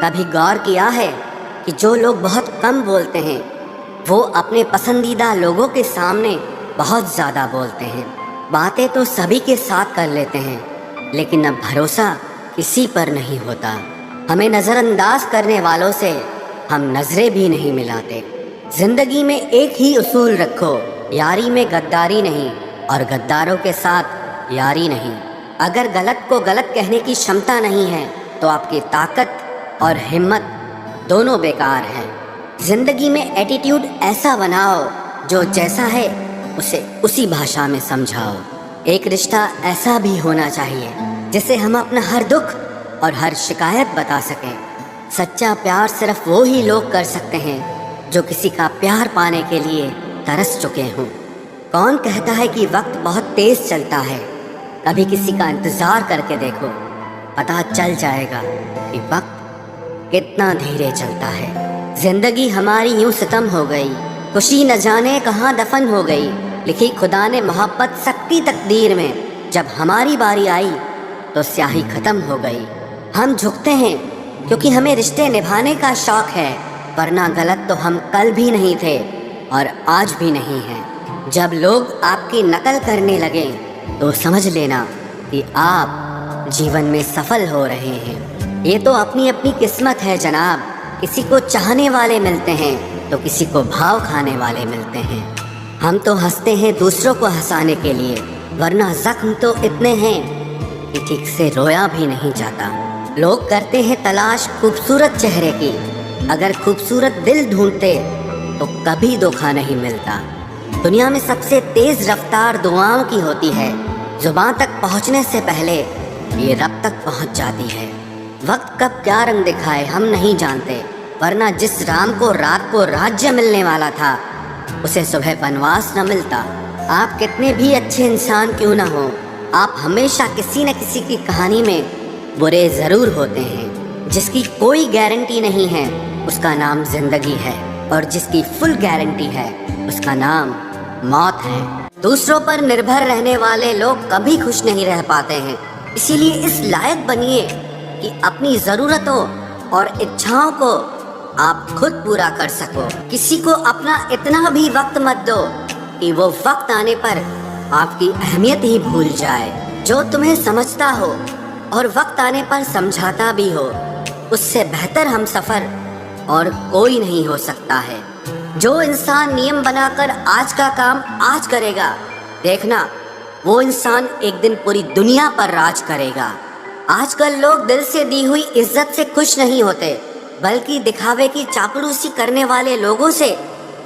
کبھی غور کیا ہے کہ جو لوگ بہت کم بولتے ہیں وہ اپنے پسندیدہ لوگوں کے سامنے بہت زیادہ بولتے ہیں؟ باتیں تو سبھی کے ساتھ کر لیتے ہیں لیکن اب بھروسہ کسی پر نہیں ہوتا۔ ہمیں نظر انداز کرنے والوں سے ہم نظریں بھی نہیں ملاتے۔ زندگی میں ایک ہی اصول رکھو، یاری میں غداری نہیں اور غداروں کے ساتھ یاری نہیں۔ اگر غلط کو غلط کہنے کی شمتا نہیں ہے تو آپ کی طاقت اور ہمت دونوں بیکار ہیں۔ زندگی میں ایٹیٹیوڈ ایسا بناؤ جو جیسا ہے اسے اسی بھاشا میں سمجھاؤ۔ ایک رشتہ ایسا بھی ہونا چاہیے جسے ہم اپنا ہر دکھ اور ہر شکایت بتا سکیں۔ سچا پیار صرف وہی لوگ کر سکتے ہیں جو کسی کا پیار پانے کے لیے ترس چکے ہوں۔ کون کہتا ہے کہ وقت بہت تیز چلتا ہے؟ کبھی کسی کا انتظار کر کے دیکھو، پتہ چل جائے گا کہ وقت کتنا دھیرے چلتا ہے۔ زندگی ہماری یوں ختم ہو گئی، خوشی نہ جانے کہاں دفن ہو گئی۔ لکھی خدا نے محبت سکتی تقدیر میں، جب ہماری باری آئی تو سیاہی ختم ہو گئی۔ ہم جھکتے ہیں کیونکہ ہمیں رشتے نبھانے کا شوق ہے، ورنہ غلط تو ہم کل بھی نہیں تھے اور آج بھی نہیں ہیں۔ جب لوگ آپ کی نقل کرنے لگیں تو سمجھ لینا کہ آپ جیون میں سفل ہو رہے ہیں۔ یہ تو اپنی اپنی قسمت ہے جناب، کسی کو چاہنے والے ملتے ہیں تو کسی کو بھاؤ کھانے والے ملتے ہیں۔ ہم تو ہنستے ہیں دوسروں کو ہنسانے کے لیے، ورنہ زخم تو اتنے ہیں کہ ٹھیک سے رویا بھی نہیں جاتا۔ لوگ کرتے ہیں تلاش خوبصورت چہرے کی، اگر خوبصورت دل ڈھونڈتے تو کبھی دھوکہ نہیں ملتا۔ دنیا میں سب سے تیز رفتار دعاؤں کی ہوتی ہے، زبان تک پہنچنے سے پہلے یہ رب تک پہنچ جاتی ہے۔ وقت کب کیا رنگ دکھائے ہم نہیں جانتے، ورنہ جس رام کو رات کو راجیہ ملنے والا تھا اسے صبح بنواس نہ ملتا۔ آپ کتنے بھی اچھے انسان کیوں نہ ہو، آپ ہمیشہ کسی نہ کسی کی کہانی میں برے ضرور ہوتے ہیں۔ جس کی کوئی گارنٹی نہیں ہے اس کا نام زندگی ہے، اور جس کی فل گارنٹی ہے اس کا نام موت ہے۔ دوسروں پر نربھر رہنے والے لوگ کبھی خوش نہیں رہ پاتے ہیں، اسی لیے اس لائق بنیے کہ اپنی ضرورتوں اور اچھاؤں کو آپ خود پورا کر سکو۔ کسی کو اپنا اتنا بھی وقت مت دو کہ وہ وقت آنے پر آپ کی اہمیت ہی بھول جائے۔ جو تمہیں سمجھتا ہو اور وقت آنے پر سمجھاتا بھی ہو، اس سے بہتر ہم سفر اور کوئی نہیں ہو سکتا ہے۔ جو انسان نیم بنا کر آج کا کام آج کرے گا، دیکھنا وہ انسان ایک دن پوری دنیا پر راج کرے گا۔ آج کل لوگ دل سے دی ہوئی عزت سے خوش نہیں ہوتے، بلکہ دکھاوے کی چاپلوسی کرنے والے لوگوں سے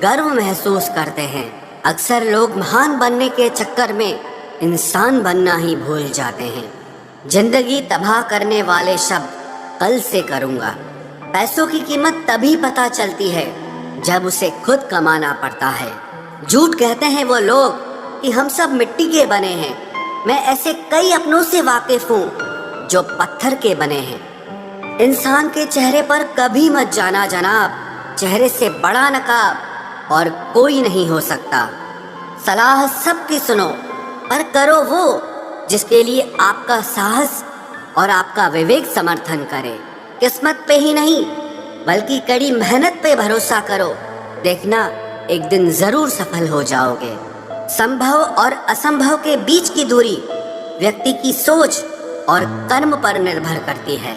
گرو محسوس کرتے ہیں۔ اکثر لوگ مہان بننے کے چکر میں انسان بننا ہی بھول جاتے ہیں۔ زندگی تباہ کرنے والے شبد کل سے کروں گا۔ پیسوں کی قیمت تبھی پتہ چلتی ہے جب اسے خود کمانا پڑتا ہے۔ جھوٹ کہتے ہیں وہ لوگ کہ ہم سب مٹی کے بنے ہیں، میں ایسے کئی اپنوں سے واقف ہوں جو پتھر کے بنے ہیں۔ انسان کے چہرے پر کبھی مت جانا جناب، چہرے سے بڑا نقاب اور کوئی نہیں ہو سکتا۔ صلاح سب کی سنو، پر کرو وہ جس کے لیے آپ کا ساہس اور آپ کا وویک سمرتھن کرے۔ قسمت پہ ہی نہیں بلکہ کڑی محنت پہ بھروسہ کرو، دیکھنا ایک دن ضرور سفل ہو جاؤ گے۔ سمبھو اور اسمبھو کے بیچ کی دوری ویکتی کی سوچ اور کرم پر نربھر کرتی ہے۔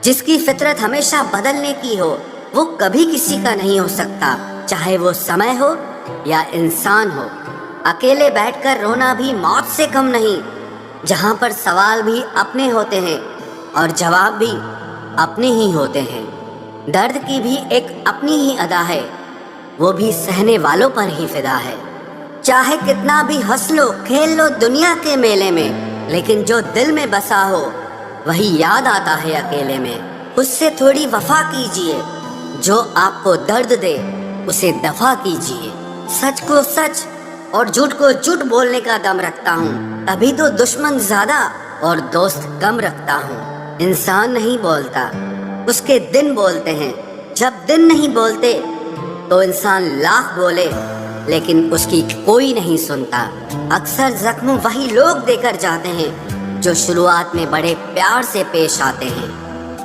جس کی فطرت ہمیشہ بدلنے کی ہو وہ کبھی کسی کا نہیں ہو سکتا، چاہے وہ سمے ہو یا انسان ہو۔ اکیلے بیٹھ کر رونا بھی موت سے کم نہیں، جہاں پر سوال بھی اپنے ہوتے ہیں اور جواب بھی اپنے ہی ہوتے ہیں۔ درد کی بھی ایک اپنی ہی ادا ہے، وہ بھی سہنے والوں پر ہی فدا ہے۔ چاہے کتنا بھی ہنس لو کھیل لو دنیا کے میلے میں، لیکن جو دل میں بسا ہو وہی یاد آتا ہے اکیلے میں۔ اس سے تھوڑی وفا کیجیے، جو آپ کو درد دے اسے دفع کیجیے۔ سچ کو سچ اور جھوٹ کو جھوٹ بولنے کا دم رکھتا ہوں، تبھی تو دشمن زیادہ اور دوست کم رکھتا ہوں۔ انسان نہیں بولتا، اس کے دن بولتے ہیں۔ جب دن نہیں بولتے تو انسان لاکھ بولے لیکن اس کی کوئی نہیں سنتا۔ اکثر زخم وہی لوگ دے کر جاتے ہیں جو شروعات میں بڑے پیار سے پیش آتے ہیں۔